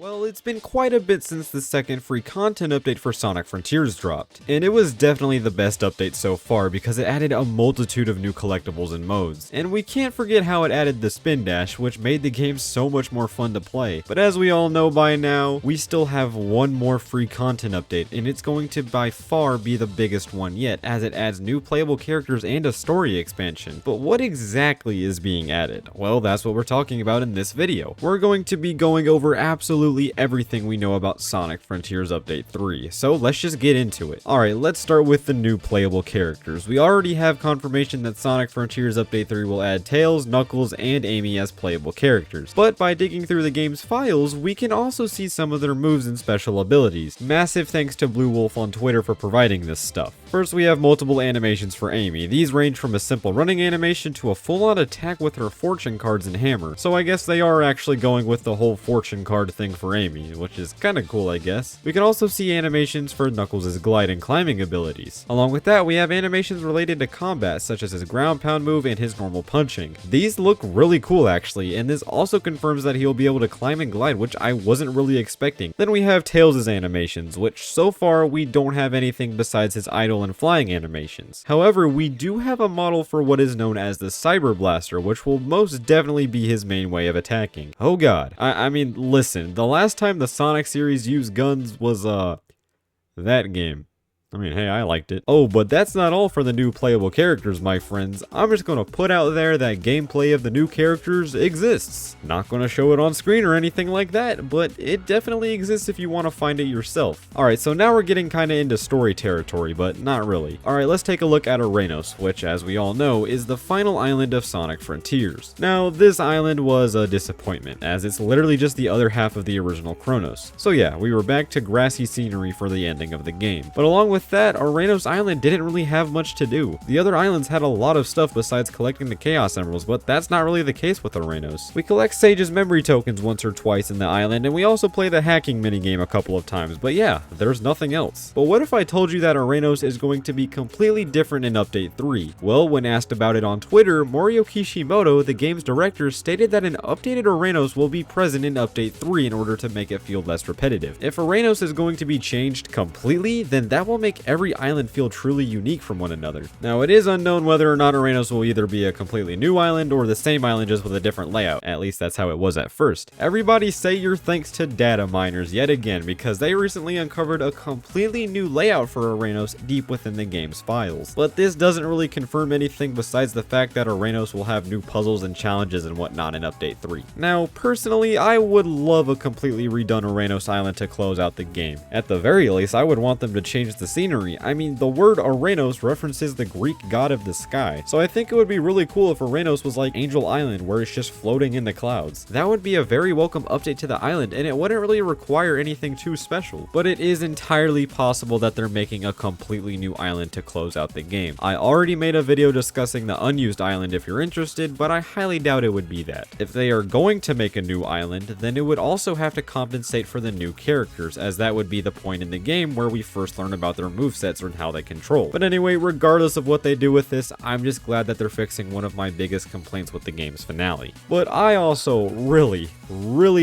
Well, it's been quite a bit since the second free content update for Sonic Frontiers dropped, and it was definitely the best update so far because it added a multitude of new collectibles and modes. And we can't forget how it added the spin dash, which made the game so much more fun to play. But as we all know by now, we still have one more free content update, and it's going to by far be the biggest one yet, as it adds new playable characters and a story expansion. But what exactly is being added? Well, that's what we're talking about in this video. We're going to be going over absolutely everything we know about Sonic Frontiers Update 3, so let's just get into it. Alright, let's start with the new playable characters. We already have confirmation that Sonic Frontiers Update 3 will add Tails, Knuckles, and Amy as playable characters, but by digging through the game's files, we can also see some of their moves and special abilities. Massive thanks to Bluwolf on Twitter for providing this stuff. First, we have multiple animations for Amy. These range from a simple running animation to a full-on attack with her fortune cards and hammer, so I guess they are actually going with the whole fortune card thing for Amy, which is kinda cool, I guess. We can also see animations for Knuckles' glide and climbing abilities. Along with that, we have animations related to combat, such as his ground pound move and his normal punching. These look really cool actually, and this also confirms that he'll be able to climb and glide, which I wasn't really expecting. Then we have Tails' animations, which so far we don't have anything besides his idle and flying animations. However, we do have a model for what is known as the Cyber Blaster, which will most definitely be his main way of attacking. Oh god. I mean, listen, the last time the Sonic series used guns was, that game. I mean, hey, I liked it. Oh, but that's not all for the new playable characters, my friends. I'm just gonna put out there that gameplay of the new characters exists. Not gonna show it on screen or anything like that, but it definitely exists if you want to find it yourself. Alright, so now we're getting kinda into story territory, but not really. Alright, let's take a look at Ouranos, which, as we all know, is the final island of Sonic Frontiers. Now, this island was a disappointment, as it's literally just the other half of the original Chronos. So yeah, we were back to grassy scenery for the ending of the game. But along with that, Ouranos Island didn't really have much to do. The other islands had a lot of stuff besides collecting the Chaos Emeralds, but that's not really the case with Ouranos. We collect Sage's memory tokens once or twice in the island, and we also play the hacking minigame a couple of times, but yeah, there's nothing else. But what if I told you that Ouranos is going to be completely different in Update 3? Well, when asked about it on Twitter, Morio Kishimoto, the game's director, stated that an updated Ouranos will be present in Update 3 in order to make it feel less repetitive. If Ouranos is going to be changed completely, then that will make every island feel truly unique from one another. Now, it is unknown whether or not Ouranos will either be a completely new island or the same island just with a different layout. At least that's how it was at first. Everybody say your thanks to data miners yet again, because they recently uncovered a completely new layout for Ouranos deep within the game's files. But this doesn't really confirm anything besides the fact that Ouranos will have new puzzles and challenges and whatnot in Update 3. Now, personally, I would love a completely redone Ouranos island to close out the game. At the very least, I would want them to change the scenery. I mean, the word Ouranos references the Greek god of the sky, so I think it would be really cool if Ouranos was like Angel Island, where it's just floating in the clouds. That would be a very welcome update to the island, and it wouldn't really require anything too special. But it is entirely possible that they're making a completely new island to close out the game. I already made a video discussing the unused island if you're interested, but I highly doubt it would be that. If they are going to make a new island, then it would also have to compensate for the new characters, as that would be the point in the game where we first learn about their movesets and how they control. But anyway, regardless of what they do with this, I'm just glad that they're fixing one of my biggest complaints with the game's finale. But I also really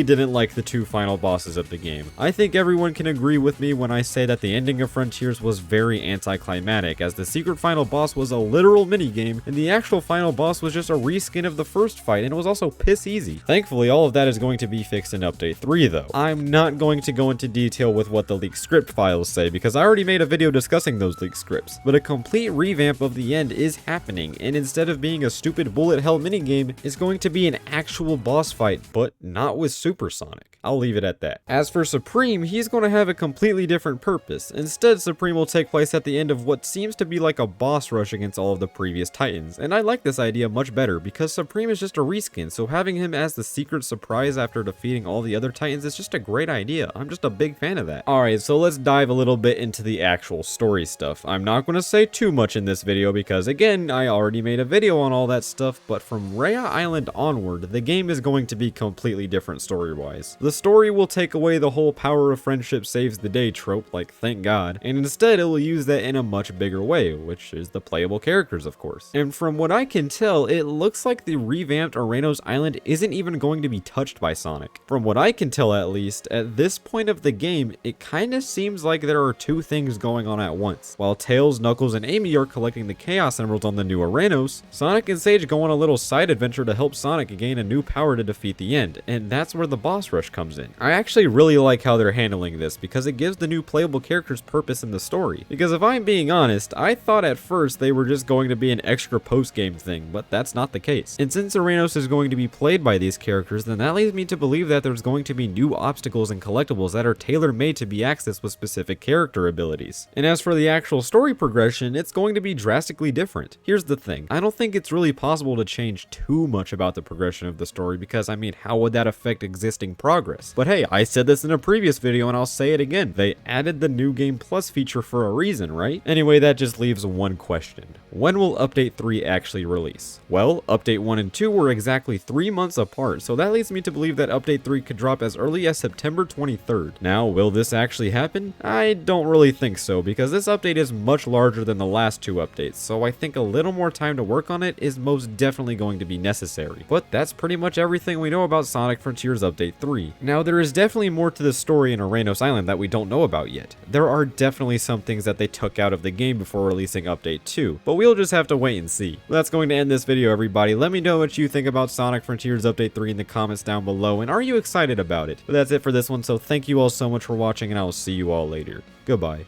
didn't like the two final bosses of the game. I think everyone can agree with me when I say that the ending of Frontiers was very anticlimactic, as the secret final boss was a literal minigame, and the actual final boss was just a reskin of the first fight, and it was also piss easy. Thankfully, all of that is going to be fixed in Update 3 though. I'm not going to go into detail with what the leaked script files say, because I already made a video discussing those leaked scripts, but a complete revamp of the end is happening, and instead of being a stupid bullet hell minigame, it's going to be an actual boss fight, but not with Super Sonic. I'll leave it at that. As for Supreme, he's going to have a completely different purpose. Instead, Supreme will take place at the end of what seems to be like a boss rush against all of the previous Titans, and I like this idea much better because Supreme is just a reskin, so having him as the secret surprise after defeating all the other Titans is just a great idea. I'm just a big fan of that. Alright, so let's dive a little bit into the actual actual story stuff. I'm not going to say too much in this video because, again, I already made a video on all that stuff, but from Rhea Island onward, the game is going to be completely different story-wise. The story will take away the whole power of friendship saves the day trope, like thank God, and instead it will use that in a much bigger way, which is the playable characters, of course. And from what I can tell, it looks like the revamped Ouranos Island isn't even going to be touched by Sonic. From what I can tell at least, at this point of the game, it kinda seems like there are two things going on at once. While Tails, Knuckles, and Amy are collecting the Chaos Emeralds on the new Ouranos, Sonic and Sage go on a little side adventure to help Sonic gain a new power to defeat the end, and that's where the boss rush comes in. I actually really like how they're handling this because it gives the new playable characters purpose in the story. Because if I'm being honest, I thought at first they were just going to be an extra post-game thing, but that's not the case. And since Ouranos is going to be played by these characters, then that leads me to believe that there's going to be new obstacles and collectibles that are tailor-made to be accessed with specific character abilities. And as for the actual story progression, it's going to be drastically different. Here's the thing, I don't think it's really possible to change too much about the progression of the story because, I mean, how would that affect existing progress? But hey, I said this in a previous video and I'll say it again, they added the New Game Plus feature for a reason, right? Anyway, that just leaves one question. When will Update 3 actually release? Well, Update 1 and 2 were exactly 3 months apart, so that leads me to believe that Update 3 could drop as early as September 23rd. Now, will this actually happen? I don't really think so, because this update is much larger than the last two updates, so I think a little more time to work on it is most definitely going to be necessary. But that's pretty much everything we know about Sonic Frontiers Update 3. Now, there is definitely more to the story in Ouranos Island that we don't know about yet. There are definitely some things that they took out of the game before releasing Update 2, but we'll just have to wait and see. Well, that's going to end this video, everybody. Let me know what you think about Sonic Frontiers Update 3 in the comments down below, and are you excited about it? But that's it for this one, so thank you all so much for watching, and I will see you all later. Goodbye.